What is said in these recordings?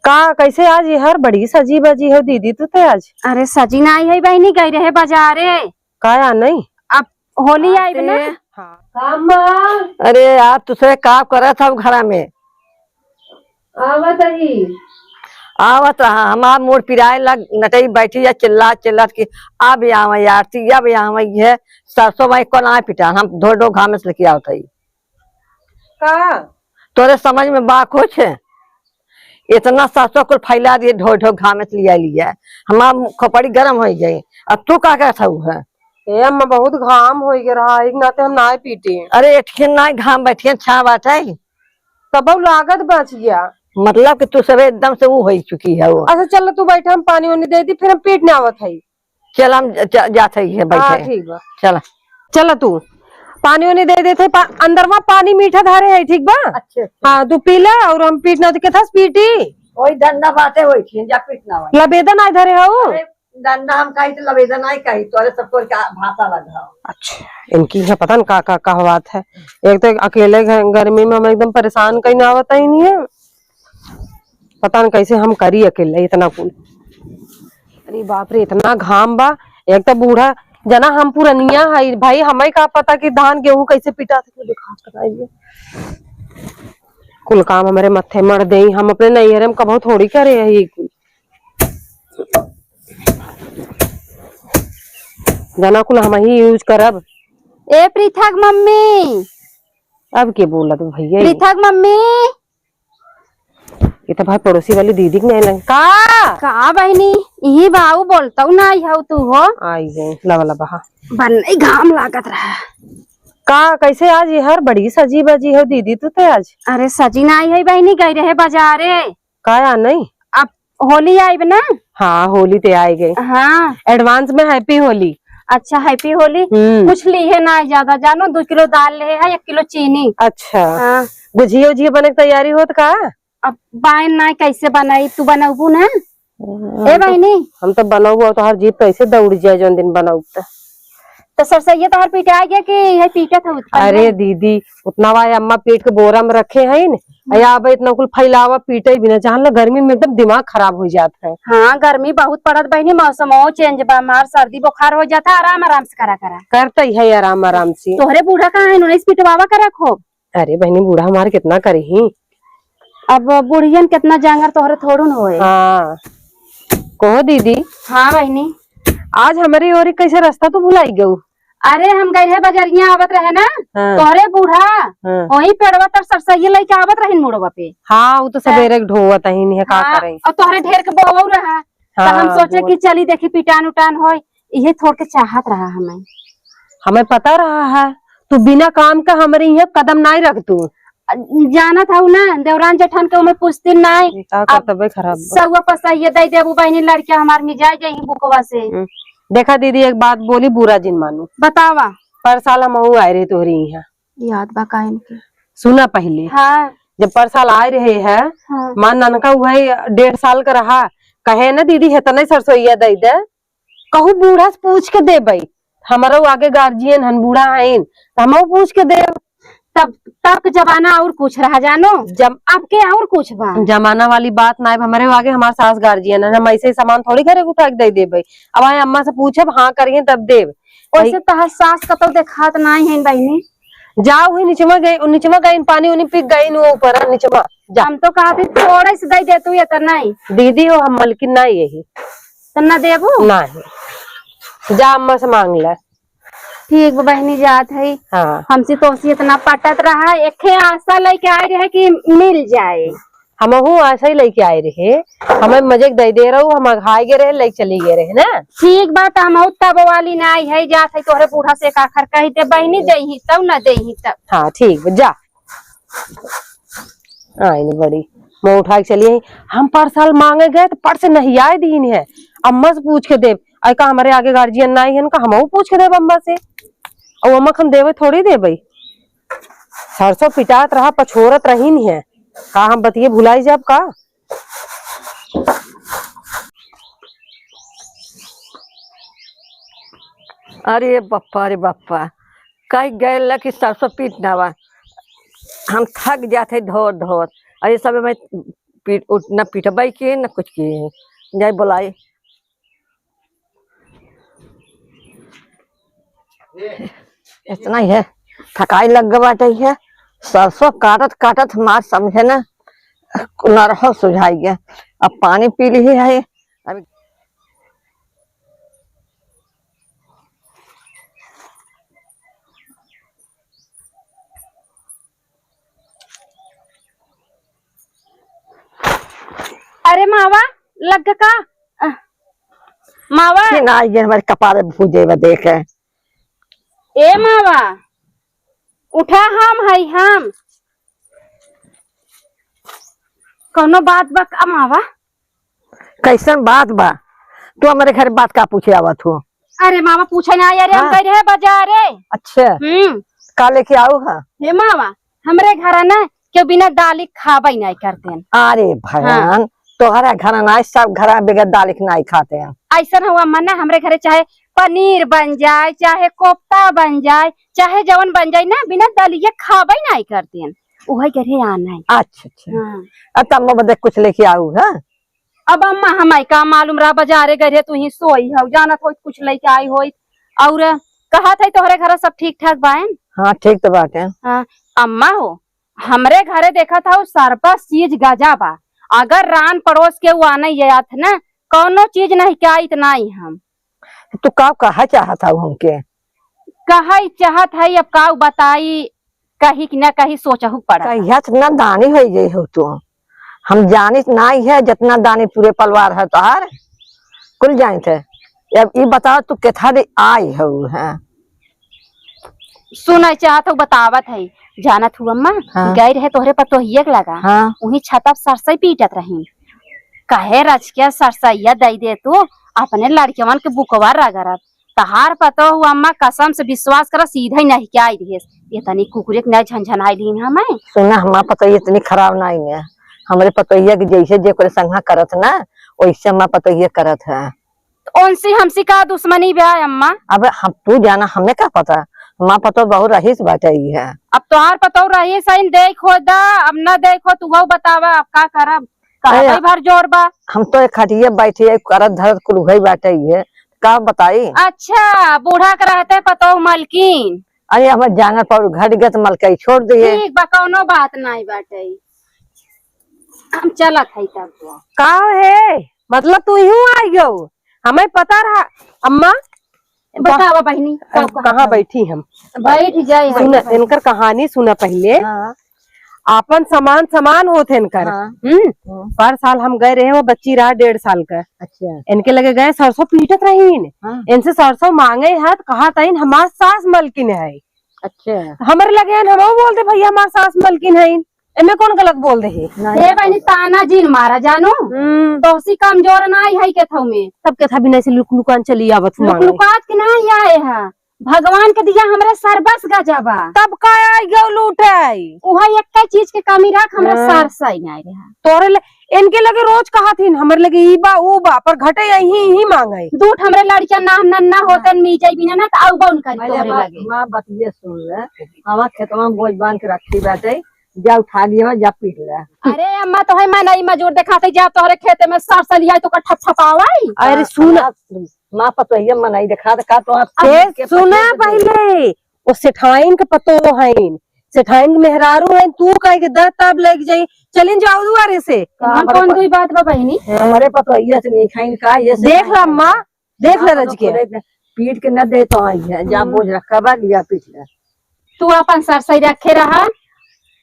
का कैसे आज ये हर बड़ी सजी बजी हो दीदी तू ते आज। अरे सजी ना आई है बहनी, गई रहे बाजारे। का या नहीं अब होली आई ना। हाँ अरे यार तुझसे काम करा था घरा में आवत ही आवत रहा हमार मोड़ पिराए लग नटई बैठी या चिल्ला चिल्ला की अब आवा यार ती अब आवा ये सरसों में को ना पिटा हम धो धो घाम से लेके आवत है का तोरे समझ में बा कुछ इतना सरसों को फैला दिए ढो ढो घाम से लिया लिया हमार खोपड़ी गर्म हो गई। अब तू का था है ए अम्मा बहुत घाम हो गया रहा एक नाते हम ना पीटे। अरे एठियन ना घाम बैठियन छा बात है तब लागत बच गया मतलब कि तू सब एकदम से वो हो चुकी है वो। अच्छा चल तू बैठा हम पानी वानी दे दी फिर हम पीटने आवत है। चल हम जाते है बैठे ठीक बा चल चल तू पानी वानी दे देते अंदर वहाँ पानी मीठा धारे है ठीक बा। अच्छे हाँ तू पी ले और हम पीटना तो क्या था पीटी वही डंडा बातें वही थी जा पीटना वही लबेदन आए धरे हो। डंडा हम कही तो लवेदा नहीं कही तो सबको भाषा लगा। अच्छा इनकी है पता न का बात है। एक तो अकेले गर्मी में हम एकदम परेशान कहीं ना आवता ही नहीं है पता न कैसे हम करी अकेले इतना कुल। अरे बाप रे इतना घाम बा एक तो बूढ़ा जना हम पुरनिया है भाई हमें का पता कि धान गेहूं कैसे पिटा थे दिखाइए कुल काम हमारे मत्थे मर दे हम अपने नैहरे में कबो थोड़ी करे है ये कुल जना कुल हम ही यूज करब। ए पृथक मम्मी, अब के बोला तू भैया पृथक मम्मी। ये तो भाई पड़ोसी वाली दीदी के नहीं लग का बहनी यही बाऊ बोलता हूँ ना आई हो तू हो आई गए लवा लबा बन घाम लागत रहा का कैसे आज ये हर बड़ी सजी बजी हो दीदी तू ते आज। अरे सजी ना आई है बहनी, गई रहे बाजारे। का या नहीं अब होली आई ना। हाँ होली ते आई गई। हाँ एडवांस में हैप्पी होली। अच्छा हैप्पी होली। कुछ ली है ना ज्यादा जानो 2 किलो दाल ले है 1 किलो चीनी। अच्छा हाँ गुझिया उझिया बने की तैयारी होत का। अब बाइन ना कैसे बनाई तू बनाऊ ना ए बहनी। हम तो बनाऊ तो हर जीप कैसे दौड़ जाए जो दिन बनाऊ तो सरसैया तो हर पीटा आ गया कि यही पीटा था अरे दीदी उतना वाय अम्मा पेट के बोरा में रखे है न अब इतना कुल फैलावा पीटे भी ना जहाँ गर्मी में एकदम दिमाग खराब हो जाता है। हाँ गर्मी बहुत पड़त बहनी, मौसम चेंज बा मार सर्दी बुखार हो जाता आराम आराम से करा करा करता ही है आराम आराम से। तोहरे बूढ़ा कहाँ है उन्हें पिटवावा करा खूब। अरे बहनी बूढ़ा हमारे कितना करी अब बुढ़ियन कितना जांगर तोहरे थोड़ू न होए। हाँ कहो दीदी। हाँ बहनी आज हमारी ओर कैसे रास्ता तो भुलाई गऊ। अरे हम गए रहे बजरिया आवत रहे ना। हाँ। तोहरे बूढ़ा वही पेड़वा तर सरसैया लेके आवत रही मुड़वा पे। हाँ वो तो सवेरे ढोवत ही नहीं है का हाँ, करें। और तोहरे ढेर के बोवऊ रहा। तो हम सोचे कि चली देखी पिटान उटान हो ये थोड़ के चाहत रहा हमें पता रहा है तू बिना काम का हमारे यहाँ कदम नहीं रख तू जाना था ना देवरान जेठान के उमे पूछती नहीं खराब सगुआ पसाइए दे देबू बहनी लड़किया हमार मिजाज जाई बुकवा से। देखा दीदी एक बात बोली बुरा जिन मानू बतावा। पर साल हम आए रहे तोहरी यहाँ याद बा का इनके सुना पहले। हाँ जब पर साल आए रहे है हाँ। मां ननका हुआ 1.5 साल का रहा कहे ना दीदी है तना सरसोईया दे दे कहू बूढ़ा से पूछ के दे भाई हमारा आगे गार्जियन हन बूढ़ा है हम पूछ के दे। तब तब जमाना और कुछ रहा जानो अब के और कुछ बा जमाना वाली बात ना हमारे आगे हमारे सास गार्जियन है हम ऐसे सामान थोड़ी घरे उठा के दे भाई। अब आए अम्मा से पूछे हाँ करिए तब देव वैसे तहार सास का तो देखात नहीं है बहनी। जाओ हुई नीचवा गई पानी उनी पी गई ऊपर नीचवा जा। हम तो कहा थी थोड़े से दे तू ये नहीं दीदी हो हम मलकिन ना यही तो न देबू नहीं जा अम्मा से मांग ले। ठीक बहनी जात है। हाँ हमसे तो इतना पटत रहा एक आशा लेके आए रहे कि मिल जाए। हम ऐसा ही लेके आए रहे हमें मजे दे रहा हूँ हम खाए गए रहे लेके चली गए रहे ना। ठीक बात हम तब वाली ना आई है जात है तोहरे बूढ़ा से आखिर कही दे बहनी दे तब न दे तब। हाँ ठीक जा आई बड़ी मैं उठा के चली हम पर साल मांगे गए तो पर से नहीं आए दी है अम्मा से पूछ के देव का हमारे आगे गार्जियन ना है हम पूछ के देव अम्मा से और अम्मा हम देवे थोड़ी दे भाई सरसों पिटात रहा पछोरत रही नहीं है का हम बतिये भुलाई जब का। अरे बप्पा कहीं गए कि सरसों पीटना वा हम थक जाते धोत धोत अरे सब में न पीटबाई के न कुछ के जाए बुलाए। इतना ही है, थकाई लग गई बाटे है। सरसों काटत काटत हमार समझे ना नरहो सुझाई गया। अब पानी पी ली है अभी। अरे मावा लग का मावा ना ये हमारे कपारे भूजे व देखे। ए मावा उठा, हम है हम कोनो बात बा का मावा? कैसन बात बा? तू हमारे घर बात का पूछे आवत हो? अरे मामा पूछे ना यार, हम गए रहे बाजारे। अच्छा का लेके आओ? हाँ हे मामा हमरे घर ना क्यों बिना दाली खाबई नहीं करते हैं। अरे भगवान तोहरा घर ना सब घर बगैर दाल नहीं खाते हैं। ऐसा हुआ मना हमरे घरे चाहे पनीर बन जाए, चाहे कोफ्ता बन जाए, चाहे जवन बन जाए ना, बिना दालिये खाबई नहीं करते हैं। वही घरे आना है। अच्छा अच्छा तब मैं बदे कुछ लेके आऊ। हाँ अब अम्मा हमारे का मालूम रहा, बाजारे गए तू ही सोई हो, जाना तो कुछ लेके आई हो। और कहा था तोहरे घर सब ठीक ठाक बाइन? हाँ ठीक तो बात है। हाँ अम्मा हो हमरे घरे देखा था सरबस चीज गजा बा। अगर रान पड़ोस के वो आना याद ना, कौनो चीज नहीं क्या इतना ही हम। तू का कहा चाहता हूँ हमके? कहा चाहत है अब का बताई, कहीं कि न कहीं सोचहु पड़ा। न दानी हो गई हो तू। हम जानित नहीं है जितना दानी पूरे परिवार है तोहार कुल जानित है। अब ये बताओ तू केथा आई हो? है सुना चाहत हूँ बतावत है। जानत हूँ अम्मा हाँ। गए रहे तोहरे पर तो हियक लगा। हाँ। वही छतप सरसई पीटत रही। कहे रचकिया सरसैया दे दे तू अपने लड़कियन के बुकवा रगरत। तहार पतो हुआ अम्मा कसम से विश्वास कर सीधा ही नहीं क्या आई ये तनी कुकुरे के नहीं झंझनाई लीन हमें। सुना हमारा पतो इतनी खराब नहीं है। हमारे पतो कि जैसे जो करे संघा करत ना वैसे हमारा पतो ये करत है। उनसे हमसे का दुश्मनी बा अम्मा? अब हम तू जाना हमें क्या पता। हमारा पतो बहुत रहीस बात है। अब तोहार पतो रही सही देखो दा, अब न देखो तू वो बतावा अब का करब। का भर जोर बा। हम तो खटिया बैठे करत धरत कुल बाटे है का बताई। अच्छा बूढ़ा के रहते पतो मलकिन। अरे हमारे जांगर पर घट गए तो मलकई छोड़ दिए। ठीक बा कौनो बात नहीं बाटे। हम चलत है तब का है मतलब तू यूं आई गो? हमें पता रहा। अम्मा बतावा बहनी कहाँ बैठी हम? बैठ जाए। सुना इनकर कहानी सुना पहले। हाँ। आपन समान समान होते इनकर। हाँ। पर साल हम गए रहे, वो बच्ची रहा 1.5 साल का। अच्छा इनके लगे गए सरसों पीटत रही। हाँ। इनसे सरसों मांगे है तो कहा था हमार सास मलकिन है। अच्छा हमारे लगे हम बोलते भैया हमार सास मलकिन है। इनमें कौन गलत बोल दे? बहनी ताना जीन मारा जानो तो उसी कमजोर नहीं है के थौ में सब के था बिना से लुक लुकान चली आवत लुकात के नहीं आए है। भगवान के दिया हमरे सरबस गजबा तब का आई गौ लूटाई। वही एक चीज के कमी रख हमरा सरसई नहीं रहा। तोरे इनके लगे रोज कहा थी हमारे लगे ई बा ऊ बा पर घटे यही मांगे। दूध हमरे लड़किया ना नन्ना होतन मी जाई बिना ना त आउ बन कर तोरे लगे। मां बतिए सुन ले। हवा खेतवा में बोझ बांध के रखी बाटे, जा उठा लिया जा पीट ले। अरे अम्मा तो है मैं नहीं मजूर दिखाते जा तोहरे खेते में सरसई लिया तो कट्ठा छपावाई। अरे सुन मां पतो ये मन नहीं दिखा का तो सुना पहले वो सेठाइन के पतो हईन, सेठाइन मेहरारू है। तू कह के दस तब लग जाई चलिन जाओ दुआरे से। कौन कोई बात बा बहनी? हमारे पतो ये से नहीं खाइन का ये देख ला अम्मा देख ले रज के पीट के न दे तो आई है। जा बोझ रखा बा लिया पीट ले। तू अपन सरसई रखे रहा।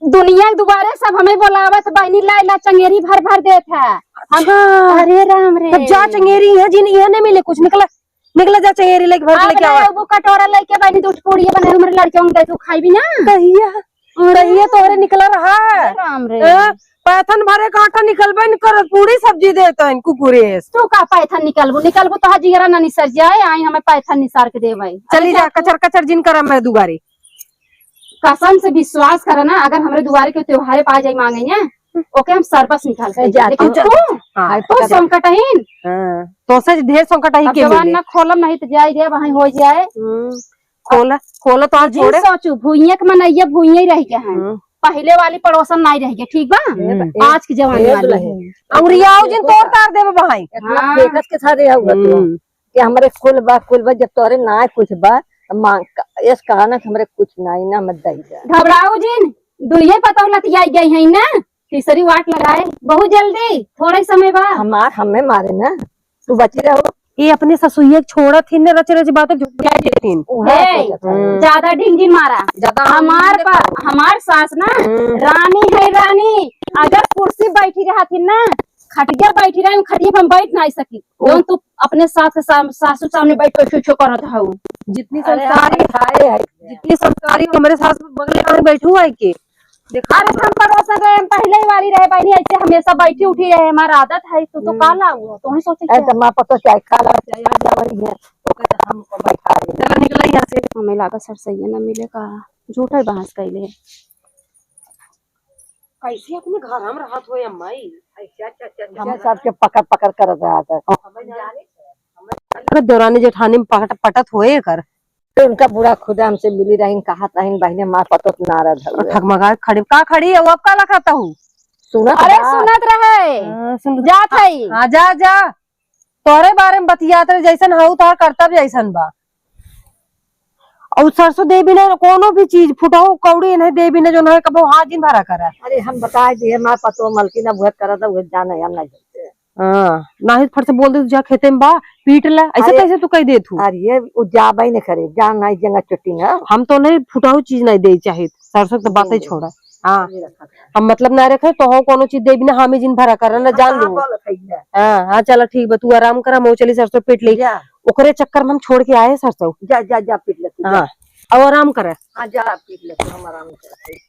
दुनिया के दुबारे सब हमें बोलावत बहनी ला चंगेरी भर भर देत है। अच्छा अरे राम रे तब जा चंगेरी है जिन यह नहीं मिले कुछ निकला जा चंगेरी लेके भर लेके आवा। वो कटोरा लेके बहनी दूध पूड़ी बने हमरे लड़कियों के तू खाई भी ना। कहिया तोरे निकला रहा है। राम रे पैथन भरे कांटा निकलबे न कर पूरी सब्जी देता है कुकुरे। तू का पैथन निकलबू तो जीरा ना निसर जाए। आई हमें पैथन निसार के देवे। चली जा कचर कचर जिन करम है दुगारी। कसम से विश्वास करा ना अगर हमरे दुआरे के त्योहारे पा जाए मांगे ना ओके हम सरबस निकाल के लेकिन तू संकटहीन तो से ढेर संकट ही के जवान ना खोलम नहीं तो जाए रे वहां हो जाए। खोला तो छोड़े सोचू भुइये के मनैया भुइये रह के हैं। पहले वाली पड़ोसन नहीं रहेगी, ठीक बा? आज की जवानी वाली अंगुरियाओ जिन तोड़ तार देवे भाई। इतना फेकस के साथ रहा हुआ तो कि हमारे कुल बा जब तोरे ना कुछ बा मांग इस कहा ना कि हमारे कुछ नहीं ना मत दई जा। घबराओ जिन दुइये पता लतियाई गई है ना, तीसरी वाट लगाए बहुत जल्दी, थोड़े समय बाद हमें मारे ना, तू बची रहो। ये अपने ससुइया छोड़ा थी ने रच रच बातें झुकिया देतीन। ज्यादा ढिंगी मारा ज्यादा हमार सास ना रानी है रानी। अगर कुर्सी बैठी रहा थी ना, खटिया बैठी रही, खटिया पर हम बैठ नहीं सकी। जौन तू अपने सासू सामने बैठ कर छुछो करत हूँ। जितनी संस्कारी हमारे सास बगले में बैठू है के अरे हम पड़ोसन रहे, हम पहले ही वाली रहे बहनी, ऐसे हमेशा बैठी उठी रहे, हमारा आदत है। तू तो काला हुआ, तू ही सोचे ऐसा माँ पतो चाहे काला चाहे जावड़ी है तो कहते हमको बैठा दे। चला निकला यहाँ से। हमें लगा सर सही ना मिले का झूठा बहस कैले। कैसे अपने घर हम राहत हो अम्माई। हम सबके पकड़ पकड़ कर रहा था। दौरान जेठानी में पटत होए कर तो उनका बुरा खुदा हमसे मिली रही, कहा तहीन बहने माँ पतो नारद है ठगमगा खड़ी का खड़ी है वो अब का लखाता हूँ। सुनत अरे बा? सुनत रहे सुन जात है। हाँ जा जा तोरे बारे में बतियात रहे, जैसन हऊ तोहर कर्तव्य जैसन बा। और सरसों दे बिना कोनो भी चीज फुटाऊ कौड़ी नहीं दे बिना जो है कबो हाथ दिन भरा करा। अरे हम बताए दिए माँ पतो मलकी ना बुहत करा था वो जाने हम नहीं जानते। हाँ नाही फट से बोल दे जा खेते में बा पीट ला ऐसे अरे- कैसे तू कह दे तू। अरे ये वो जाबा ही नहीं करे, जान नहीं जंगा चुट्टी ना हम तो नहीं फुटाऊ चीज नहीं दे चाहे सरसों तो बातें छोड़ा। हाँ हम मतलब ना रखे तो कोनो चीज दे बिना हामी जिन भरा कर ना जान लो। हाँ हाँ चलो ठीक बा, तू आराम करा, मैं चली सरसों पीट ली। ओकरे चक्कर में हम छोड़ के आए सरसों। जा पीट ले तू। हाँ और आराम करे। हाँ जा पीट ले तू, हम आराम करते हैं।